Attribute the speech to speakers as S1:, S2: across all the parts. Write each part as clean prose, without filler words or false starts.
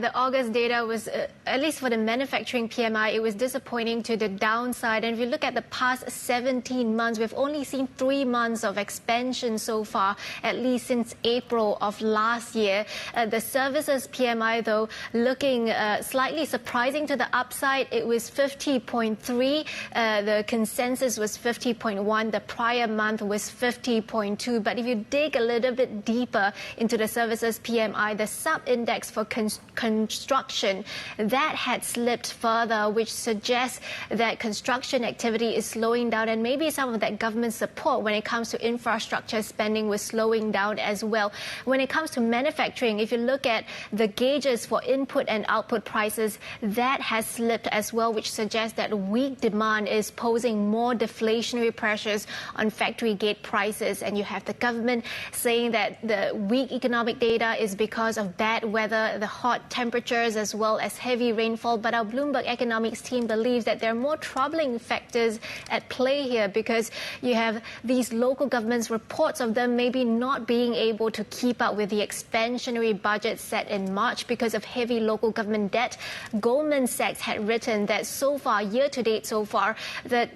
S1: The August data was, at least for the manufacturing PMI, it was disappointing to the downside. And if you look at the past 17 months, we've only seen 3 months of expansion so far, at least since April of last year. The services PMI, though, looking slightly surprising to the upside. It was 50.3. The consensus was 50.1. The prior month was 50.2. But if you dig a little bit deeper into the services PMI, the sub-index for construction, that had slipped further, which suggests that construction activity is slowing down, and maybe some of that government support when it comes to infrastructure spending was slowing down as well. When it comes to manufacturing, if you look at the gauges for input and output prices, that has slipped as well, which suggests that weak demand is posing more deflationary pressures on factory gate prices. And you have the government saying that the weak economic data is because of bad weather, the hot temperatures as well as heavy rainfall. But our Bloomberg economics team believes that there are more troubling factors at play here, because you have these local governments, reports of them maybe not being able to keep up with the expansionary budget set in March because of heavy local government debt. Goldman Sachs had written that so far, year to date so far, that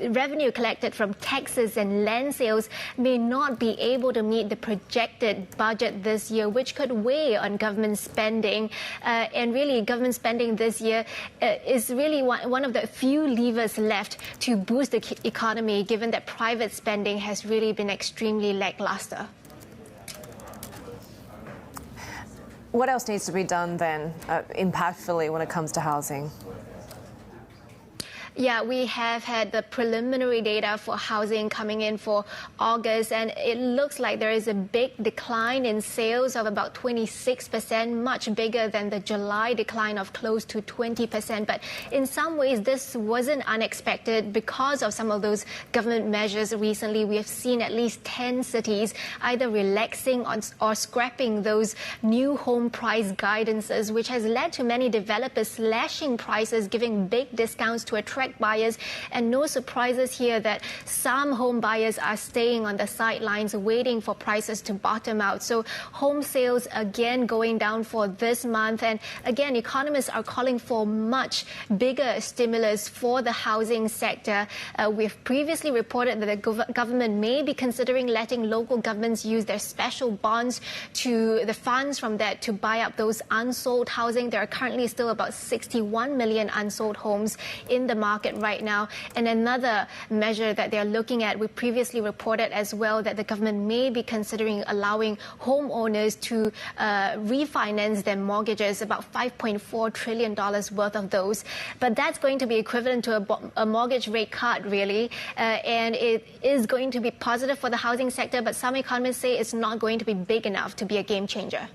S1: revenue collected from taxes and land sales may not be able to meet the projected budget this year, which could weigh on government spending. And really, government spending this year is really one of the few levers left to boost the economy, given that private spending has really been extremely lackluster.
S2: What else needs to be done then, impactfully, when it comes to housing?
S1: Yeah, we have had the preliminary data for housing coming in for August, and it looks like there is a big decline in sales of about 26%, much bigger than the July decline of close to 20%. But in some ways, this wasn't unexpected because of some of those government measures recently. We have seen at least 10 cities either relaxing or scrapping those new home price guidances, which has led to many developers slashing prices, giving big discounts to attract buyers. And no surprises here that some home buyers are staying on the sidelines waiting for prices to bottom out. So home sales again going down for this month. And again, economists are calling for much bigger stimulus for the housing sector. We've previously reported that the government may be considering letting local governments use their special bonds, to the funds from that, to buy up those unsold housing. There are currently still about 61 million unsold homes in the market right now. And another measure that they're looking at, we previously reported as well that the government may be considering allowing homeowners to refinance their mortgages, about $5.4 trillion worth of those. But that's going to be equivalent to a mortgage rate cut, really. And it is going to be positive for the housing sector, but some economists say it's not going to be big enough to be a game changer.